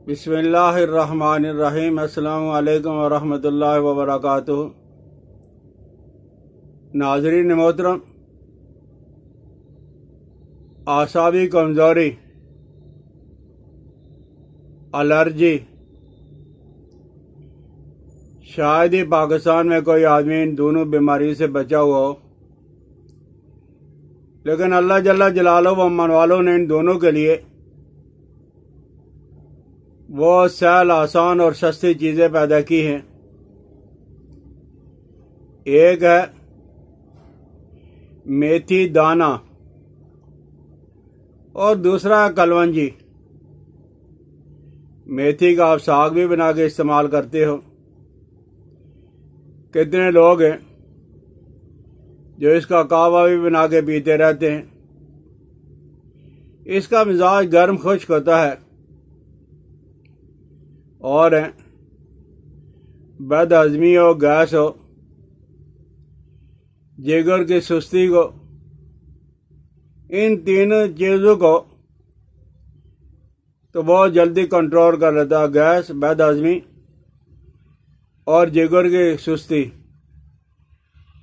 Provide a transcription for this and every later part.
بسم اللہ الرحمن الرحیم۔ السلام علیکم ورحمۃ اللہ وبرکاتہ۔ ناظرین محترم، اعصابی کمزوری، الرجی، شاید ہی پاکستان میں کوئی آدمی ان دونوں بیماری سے بچا ہوا ہو، لیکن اللہ جل جلالہ و من والوں نے ان دونوں کے لیے وہ سہل، آسان اور سستی چیزیں پیدا کی ہیں۔ ایک ہے میتھی دانہ اور دوسرا ہے کلونجی۔ میتھی کا آپ ساگ بھی بنا کے استعمال کرتے ہو۔ کتنے لوگ ہیں جو اس کا کہوہ بھی بنا کے پیتے رہتے ہیں۔ اس کا مزاج گرم خشک ہوتا ہے اور بد ہضمی ہو، گیس ہو، جگر کی سستی کو، ان تینوں چیزوں کو تو بہت جلدی کنٹرول کر لیتا ہے۔ گیس، بد ہضمی اور جگر کی سستی،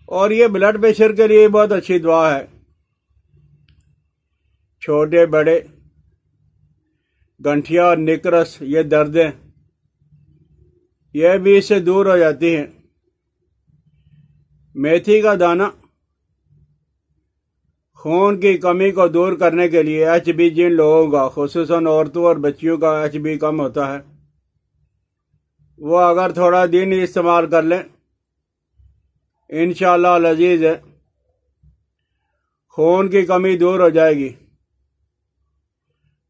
اور یہ بلڈ پریشر کے لیے بہت اچھی دوا ہے۔ چھوٹے بڑے گنٹھیا اور نکرس، یہ دردیں، یہ بھی اس سے دور ہو جاتی ہیں۔ میتھی کا دانہ خون کی کمی کو دور کرنے کے لیے، ایچ بی جن لوگوں کا، خصوصاً عورتوں اور بچیوں کا ایچ بی کم ہوتا ہے، وہ اگر تھوڑا دن استعمال کر لیں، انشاءاللہ العزیز ہے خون کی کمی دور ہو جائے گی۔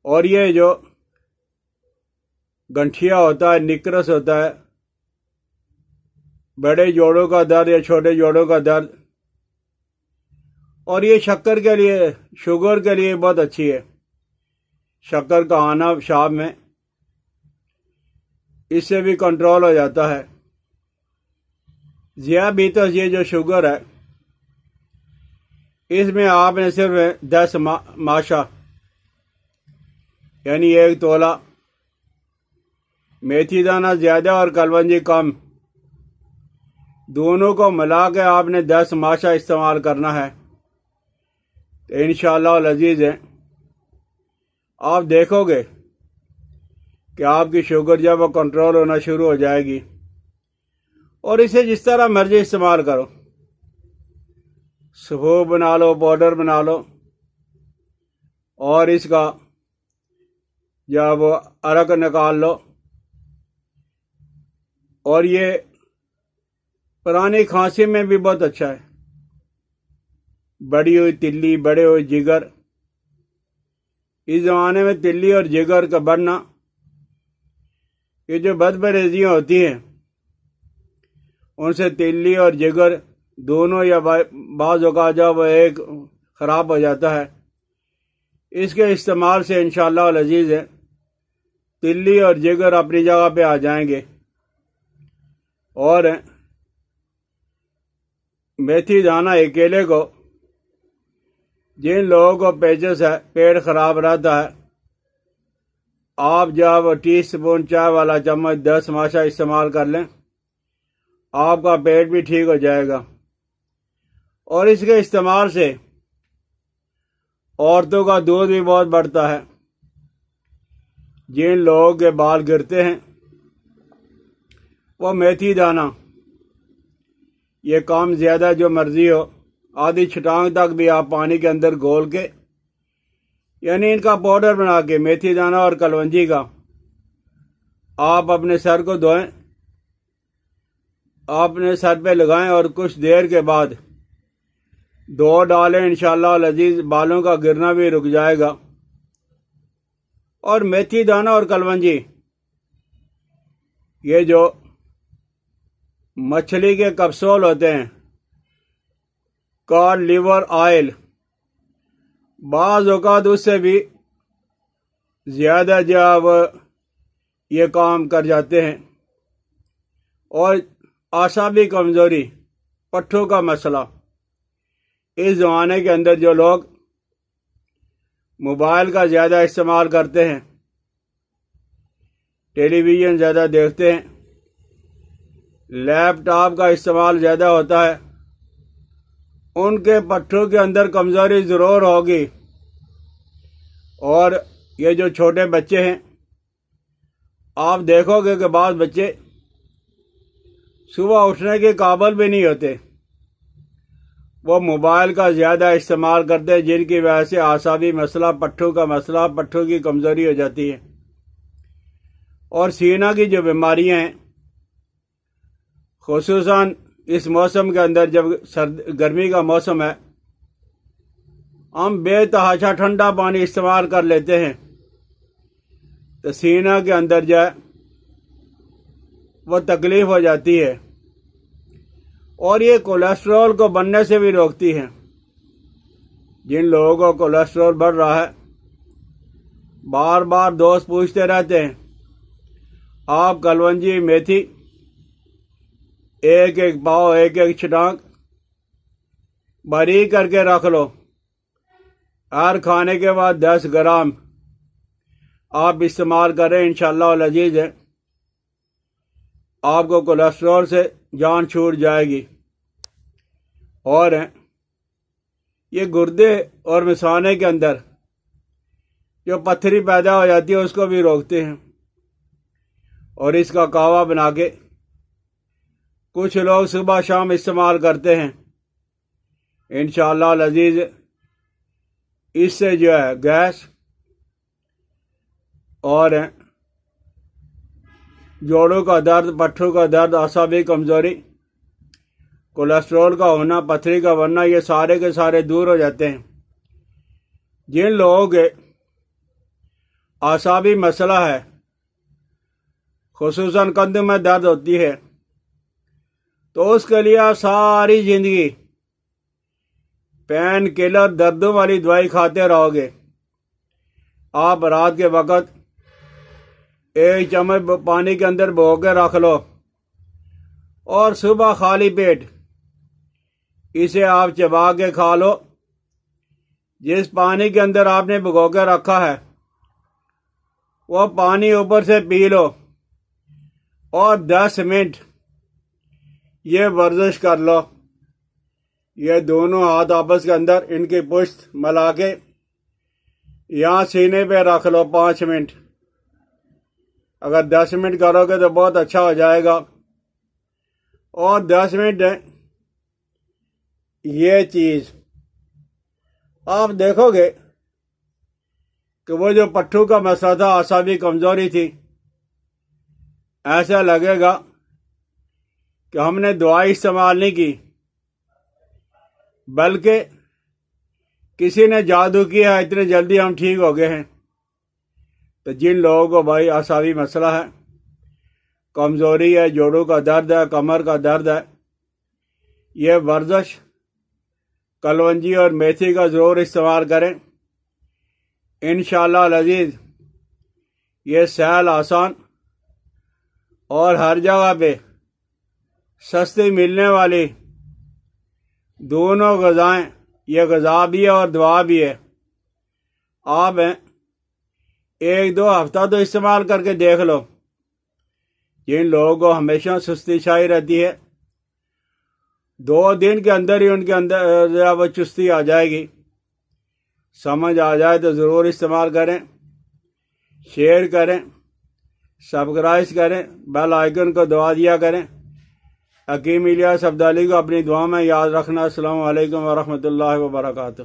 اور یہ جو گنٹھیا ہوتا ہے، نکرس ہوتا ہے، بڑے جوڑوں کا درد یا چھوٹے جوڑوں کا درد، اور یہ شکر کے لیے، شوگر کے لیے بہت اچھی ہے۔ شکر کا آنا شام میں، اس سے بھی کنٹرول ہو جاتا ہے۔ ذیابیطس، یہ جو شوگر ہے، اس میں آپ نے صرف 10 ماشا یعنی 1 تولہ میتھی دانہ زیادہ اور کلونجی کم، دونوں کو ملا کے آپ نے 10 ماشا استعمال کرنا ہے، تو انشاءاللہ العزیز ہے آپ دیکھو گے کہ آپ کی شوگر جب وہ کنٹرول ہونا شروع ہو جائے گی۔ اور اسے جس طرح مرضی استعمال کرو، سوپ بنا لو، پاؤڈر بنا لو، اور اس کا جب عرق نکال لو۔ اور یہ پرانی کھانسی میں بھی بہت اچھا ہے۔ بڑی ہوئی تلی، بڑے ہوئے جگر، اس زمانے میں تلی اور جگر کا بڑھنا، یہ جو بد پرہیزیاں ہوتی ہیں ان سے تلی اور جگر دونوں، یا بعض اوقات جب ایک خراب ہو جاتا ہے، اس کے استعمال سے انشاءاللہ العزیز ہے تلی اور جگر اپنی جگہ پہ آ جائیں گے۔ اور میتھی دانہ اکیلے کو، جن لوگوں کو پیچس ہے، پیٹ خراب رہتا ہے، آپ جب ٹی اسپون چائے والا چمچ 10 ماشا استعمال کر لیں، آپ کا پیٹ بھی ٹھیک ہو جائے گا۔ اور اس کے استعمال سے عورتوں کا دودھ بھی بہت بڑھتا ہے۔ جن لوگوں کے بال گرتے ہیں، وہ میتھی دانہ، یہ کم زیادہ جو مرضی ہو، آدھی چھٹانگ تک بھی آپ پانی کے اندر گھول کے، یعنی ان کا پاؤڈر بنا کے، میتھی دانہ اور کلونجی کا، آپ اپنے سر کو دھوئیں، اپنے سر پہ لگائیں، اور کچھ دیر کے بعد دو ڈالیں، انشاءاللہ العزیز بالوں کا گرنا بھی رک جائے گا۔ اور میتھی دانہ اور کلونجی، یہ جو مچھلی کے کپسول ہوتے ہیں، کاڈ لیور آئل، بعض اوقات اس سے بھی زیادہ جب یہ کام کر جاتے ہیں۔ اور اعصابی کمزوری، پٹھوں کا مسئلہ، اس زمانے کے اندر جو لوگ موبائل کا زیادہ استعمال کرتے ہیں، ٹیلی ویژن زیادہ دیکھتے ہیں، لیپ ٹاپ کا استعمال زیادہ ہوتا ہے، ان کے پٹھوں کے اندر کمزوری ضرور ہوگی۔ اور یہ جو چھوٹے بچے ہیں، آپ دیکھو گے کہ بعض بچے صبح اٹھنے کے قابل بھی نہیں ہوتے، وہ موبائل کا زیادہ استعمال کرتے ہیں، جن کی وجہ سے اعصابی مسئلہ، پٹھوں کا مسئلہ، پٹھوں کی کمزوری ہو جاتی ہے۔ اور سینہ کی جو بیماریاں ہیں، خصوصاً اس موسم کے اندر جب گرمی کا موسم ہے، ہم بے تحاشا ٹھنڈا پانی استعمال کر لیتے ہیں تو سینہ کے اندر جو ہے وہ تکلیف ہو جاتی ہے، اور یہ کولیسٹرول کو بننے سے بھی روکتی ہے۔ جن لوگوں کو کولیسٹرول بڑھ رہا ہے، بار بار دوست پوچھتے رہتے ہیں، آپ کلونجی، میتھی ایک ایک پاؤ، ایک ایک چھٹانک باریک کر کے رکھ لو، ہر کھانے کے بعد 10 گرام آپ استعمال کریں، انشاءاللہ العزیز ہے آپ کو کولیسٹرول سے جان چھوٹ جائے گی۔ اور یہ گردے اور مثانے کے اندر جو پتھری پیدا ہو جاتی ہے اس کو بھی روکتے ہیں، اور اس کا کہوا بنا کے کچھ لوگ صبح شام استعمال کرتے ہیں، انشاءاللہ العزیز اس سے جو ہے گیس اور جوڑوں کا درد، پٹھوں کا درد، اعصابی کمزوری، کولیسٹرول کا ہونا، پتھری کا بننا، یہ سارے کے سارے دور ہو جاتے ہیں۔ جن لوگوں کے اعصابی مسئلہ ہے، خصوصاً کندھوں میں درد ہوتی ہے، تو اس کے لیے آپ ساری زندگی پین کلر، دردوں والی دوائی کھاتے رہو گے۔ آپ رات کے وقت 1 چمچ پانی کے اندر بھگو کے رکھ لو، اور صبح خالی پیٹ اسے آپ چبا کے کھا لو۔ جس پانی کے اندر آپ نے بھگو کے رکھا ہے وہ پانی اوپر سے پی لو، اور 10 منٹ یہ ورزش کر لو۔ یہ دونوں ہاتھ آپس کے اندر ان کی پشت ملا کے یہاں سینے پہ رکھ لو 5 منٹ۔ اگر 10 منٹ کرو گے تو بہت اچھا ہو جائے گا۔ اور 10 منٹ یہ چیز آپ دیکھو گے کہ وہ جو پٹھوں کا مسئلہ تھا، اعصابی کمزوری تھی، ایسا لگے گا کہ ہم نے دوائی استعمال نہیں کی، بلکہ کسی نے جادو کیا ہے، اتنے جلدی ہم ٹھیک ہو گئے ہیں۔ تو جن لوگوں کو بھائی اعصابی مسئلہ ہے، کمزوری ہے، جوڑوں کا درد ہے، کمر کا درد ہے، یہ ورزش کلونجی اور میتھی کا ضرور استعمال کریں، انشاءاللہ العزیز یہ سہل آسان اور ہر جگہ پہ سستی ملنے والی دونوں غذائیں، یہ غذا بھی ہے اور دوا بھی ہے۔ آپ 1-2 ہفتہ تو استعمال کر کے دیکھ لو۔ جن لوگوں کو ہمیشہ سستی چھائی رہتی ہے، 2 دن کے اندر ہی ان کے اندر وہ چستی آ جائے گی۔ سمجھ آ جائے تو ضرور استعمال کریں، شیئر کریں، سبسکرائب کریں، بیل آئیکن کو دبا دیا کریں۔ حکیم الیاس عبدالی کو اپنی دعا میں یاد رکھنا۔ السلام علیکم ورحمۃ اللہ وبرکاتہ۔